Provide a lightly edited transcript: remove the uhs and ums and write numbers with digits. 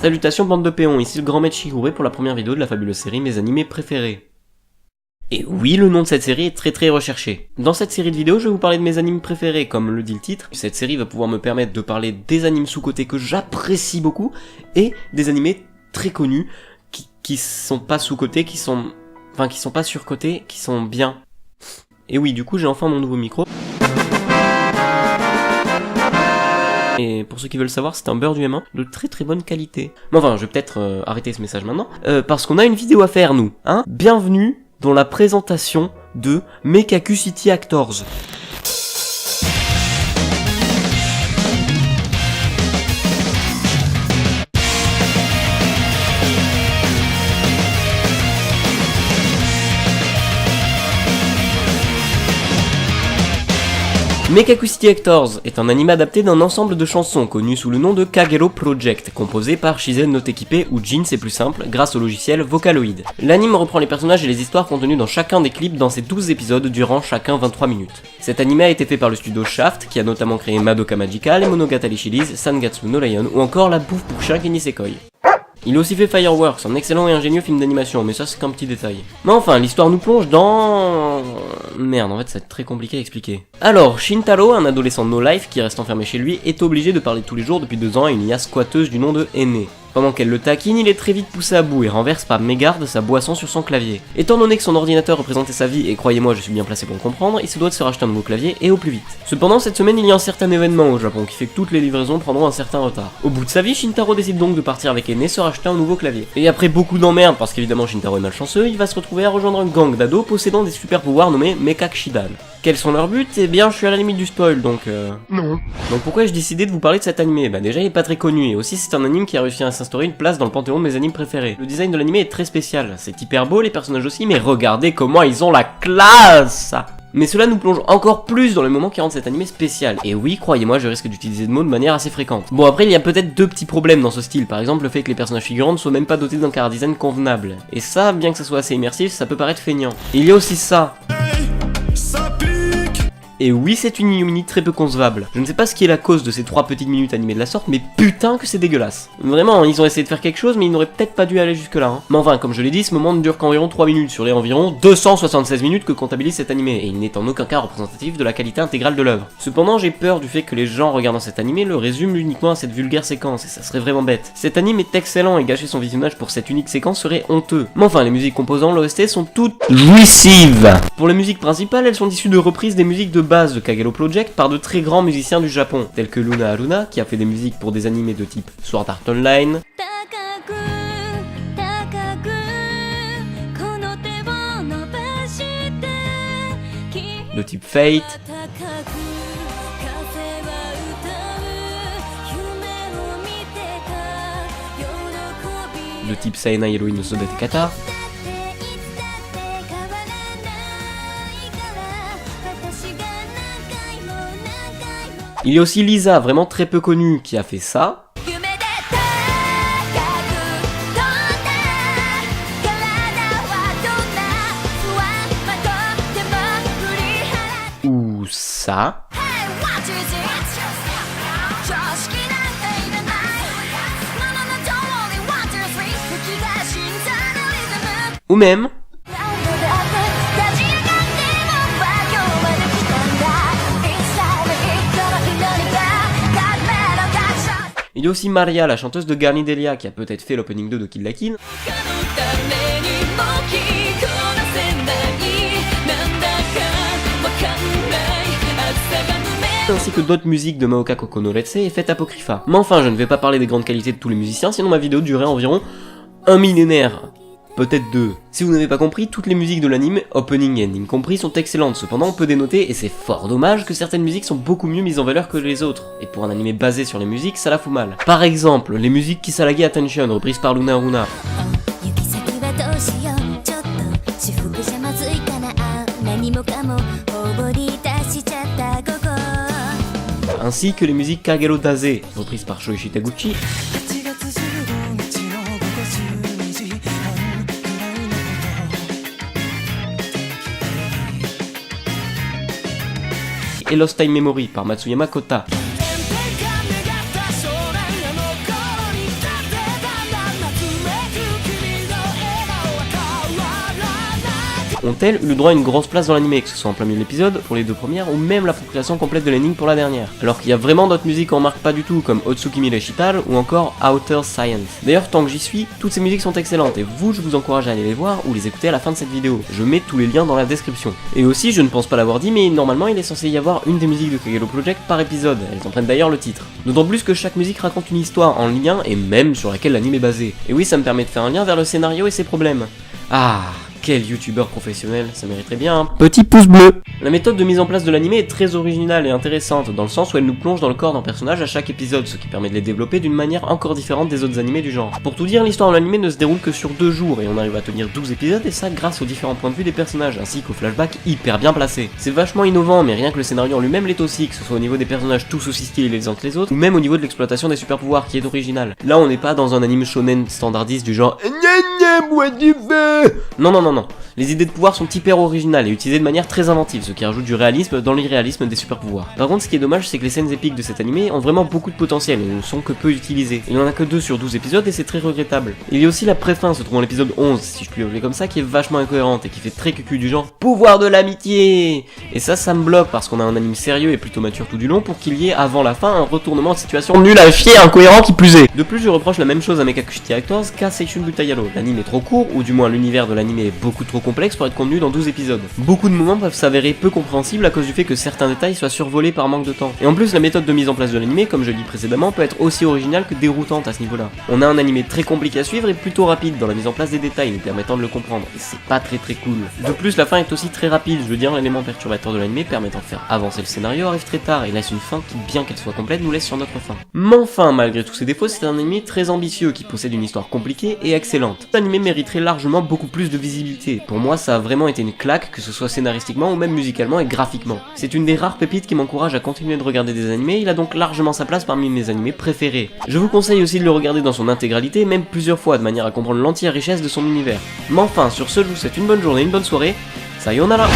Salutations bande de péons, ici le grand maître Shigure pour la première vidéo de la fabuleuse série Mes animés préférés. Et oui, le nom de cette série est très recherché. Dans cette série de vidéos, je vais vous parler de mes animes préférés, comme le dit le titre. Cette série va pouvoir me permettre de parler des animes sous-cotés que j'apprécie beaucoup, et des animés très connus, qui sont pas sous-cotés, qui sont pas surcotés, qui sont bien. Et oui, du coup, j'ai enfin mon nouveau micro. Et pour ceux qui veulent savoir, c'est un beurre du M1 de très bonne qualité. Mais enfin, je vais peut-être arrêter ce message maintenant, parce qu'on a une vidéo à faire, nous, hein. Bienvenue dans la présentation de Mekaku City Actors. Mekaku City Actors est un anime adapté d'un ensemble de chansons connu sous le nom de Kagero Project, composé par Shizen no Tekipe ou Jin c'est plus simple, grâce au logiciel Vocaloid. L'anime reprend les personnages et les histoires contenues dans chacun des clips dans ses 12 épisodes durant chacun 23 minutes. Cet anime a été fait par le studio Shaft, qui a notamment créé Madoka Magica, les Monogatari Shilies, Sangatsu no Lion ou encore La Bouffe pour Chien Nisekoi. Il a aussi fait Fireworks, un excellent et ingénieux film d'animation, mais ça c'est qu'un petit détail. Mais enfin, l'histoire nous plonge dans... Merde, en fait c'est très compliqué à expliquer. Alors, Shintaro, un adolescent no-life qui reste enfermé chez lui, est obligé de parler tous les jours depuis 2 ans à une IA squatteuse du nom de Ene. Pendant qu'elle le taquine, il est très vite poussé à bout et renverse par mégarde sa boisson sur son clavier. Étant donné que son ordinateur représentait sa vie, et croyez-moi je suis bien placé pour le comprendre, il se doit de se racheter un nouveau clavier et au plus vite. Cependant, cette semaine il y a un certain événement au Japon qui fait que toutes les livraisons prendront un certain retard. Au bout de sa vie, Shintaro décide donc de partir avec Ene se racheter un nouveau clavier. Et après beaucoup d'emmerdes, parce qu'évidemment Shintaro est malchanceux, il va se retrouver à rejoindre un gang d'ados possédant des super pouvoirs nommés Mekakushidan. Quels sont leurs buts? Eh bien, je suis à la limite du spoil, donc non. Donc pourquoi ai-je décidé de vous parler de cet animé? Bah déjà, il est pas très connu, et aussi c'est un anime qui a réussi à s'instaurer une place dans le panthéon de mes animes préférés. Le design de l'anime est très spécial, c'est hyper beau, les personnages aussi, mais regardez comment ils ont la classe! Mais cela nous plonge encore plus dans les moments qui rendent cet animé spécial. Et oui, croyez-moi, je risque d'utiliser de mots de manière assez fréquente. Bon, après, il y a peut-être 2 petits problèmes dans ce style. Par exemple, le fait que les personnages figurants ne soient même pas dotés d'un chara design convenable. Et ça, bien que ça soit assez immersif, ça peut paraître feignant. Et il y a aussi ça. Et oui, c'est une ignominie très peu concevable. Je ne sais pas ce qui est la cause de ces 3 petites minutes animées de la sorte, mais putain que c'est dégueulasse. Vraiment, ils ont essayé de faire quelque chose, mais ils n'auraient peut-être pas dû aller jusque là. Mais enfin, comme je l'ai dit, ce moment ne dure qu'environ 3 minutes sur les environ 276 minutes que comptabilise cet animé, et il n'est en aucun cas représentatif de la qualité intégrale de l'œuvre. Cependant, j'ai peur du fait que les gens regardant cet animé le résument uniquement à cette vulgaire séquence, et ça serait vraiment bête. Cet anime est excellent, et gâcher son visionnage pour cette unique séquence serait honteux. Mais enfin, les musiques composant l'OST sont toutes jouissives. Pour les musiques principales, elles sont issues de reprises des musiques de base de Kagero Project par de très grands musiciens du Japon, tels que Luna Haruna, qui a fait des musiques pour des animés de type Sword Art Online, de type Fate, de type Saena Hiroi no Sodate Kata, il y a aussi Lisa, vraiment très peu connue, qui a fait ça. Ou ça. Ou même... Il y a aussi Maria, la chanteuse de Garnidelia, qui a peut-être fait l'opening 2 de Kill la Kill. Ainsi que d'autres musiques de Maoka Kokonoretse et Fête Apocrypha. Mais enfin, je ne vais pas parler des grandes qualités de tous les musiciens, sinon ma vidéo durerait environ 1 millénaire. Peut-être 2. Si vous n'avez pas compris, toutes les musiques de l'anime, opening et ending compris, sont excellentes. Cependant, on peut dénoter, et c'est fort dommage, que certaines musiques sont beaucoup mieux mises en valeur que les autres. Et pour un anime basé sur les musiques, ça la fout mal. Par exemple, les musiques Kisaragi Attention, reprises par Luna Haruna. Ainsi que les musiques Kagero Daze, reprises par Shoichi Taguchi. Et Lost Time Memory par Matsuyama Kota. ont-elles eu le droit à une grosse place dans l'anime, que ce soit en plein milieu de l'épisode, pour les 2 premières, ou même l'appropriation complète de l'ending pour la dernière. Alors qu'il y a vraiment d'autres musiques qu'on remarque pas du tout, comme Otsukimi Reshital ou encore Outer Science. D'ailleurs, tant que j'y suis, toutes ces musiques sont excellentes, et vous, je vous encourage à aller les voir ou les écouter à la fin de cette vidéo. Je mets tous les liens dans la description. Et aussi, je ne pense pas l'avoir dit, mais normalement il est censé y avoir une des musiques de Kagero Project par épisode, elles en prennent d'ailleurs le titre. D'autant plus que chaque musique raconte une histoire en lien et même sur laquelle l'anime est basé. Et oui, ça me permet de faire un lien vers le scénario et ses problèmes. Ah, quel youtubeur professionnel, ça mériterait bien un petit pouce bleu. La méthode de mise en place de l'anime est très originale et intéressante, dans le sens où elle nous plonge dans le corps d'un personnage à chaque épisode, ce qui permet de les développer d'une manière encore différente des autres animés du genre. Pour tout dire, l'histoire de l'anime ne se déroule que sur 2 jours, et on arrive à tenir 12 épisodes, et ça grâce aux différents points de vue des personnages, ainsi qu'aux flashbacks hyper bien placés. C'est vachement innovant, mais rien que le scénario en lui-même l'est aussi, que ce soit au niveau des personnages tous aussi stylés les uns que les autres, ou même au niveau de l'exploitation des super pouvoirs qui est original. Là on n'est pas dans un anime shonen standardiste du genre non. Les idées de pouvoir sont hyper originales et utilisées de manière très inventive, ce qui rajoute du réalisme dans l'irréalisme des super pouvoirs. Par contre, ce qui est dommage, c'est que les scènes épiques de cet animé ont vraiment beaucoup de potentiel et ne sont que peu utilisées. Il n'y en a que 2 sur 12 épisodes et c'est très regrettable. Il y a aussi la préfin se trouvant à l'épisode 11, si je puis l'appeler comme ça, qui est vachement incohérente et qui fait très cucu du genre pouvoir de l'amitié. Et ça me bloque parce qu'on a un anime sérieux et plutôt mature tout du long pour qu'il y ait avant la fin un retournement de situation nul à chier, incohérent qui plus est. De plus, je reproche la même chose à Mekakushi Directors qu'à Seishun Butayaro. L'anime est trop court, ou du moins l'univers de l'anime est beaucoup trop complexe pour être contenu dans 12 épisodes. Beaucoup de moments peuvent s'avérer peu compréhensibles à cause du fait que certains détails soient survolés par manque de temps. Et en plus, la méthode de mise en place de l'anime, comme je l'ai dit précédemment, peut être aussi originale que déroutante à ce niveau-là. On a un anime très compliqué à suivre et plutôt rapide dans la mise en place des détails, nous permettant de le comprendre, et c'est pas très cool. De plus, la fin est aussi très rapide, je veux dire, l'élément perturbateur de l'anime permettant de faire avancer le scénario arrive très tard et laisse une fin qui, bien qu'elle soit complète, nous laisse sur notre fin. Mais enfin, malgré tous ses défauts, c'est un anime très ambitieux qui possède une histoire compliquée et excellente. L'anime mériterait largement beaucoup plus de visibilité. Pour moi, ça a vraiment été une claque, que ce soit scénaristiquement ou même musicalement et graphiquement. C'est une des rares pépites qui m'encourage à continuer de regarder des animés, il a donc largement sa place parmi mes animés préférés. Je vous conseille aussi de le regarder dans son intégralité, même plusieurs fois, de manière à comprendre l'entière richesse de son univers. Mais enfin, sur ce, je vous souhaite une bonne journée, une bonne soirée, sayonara.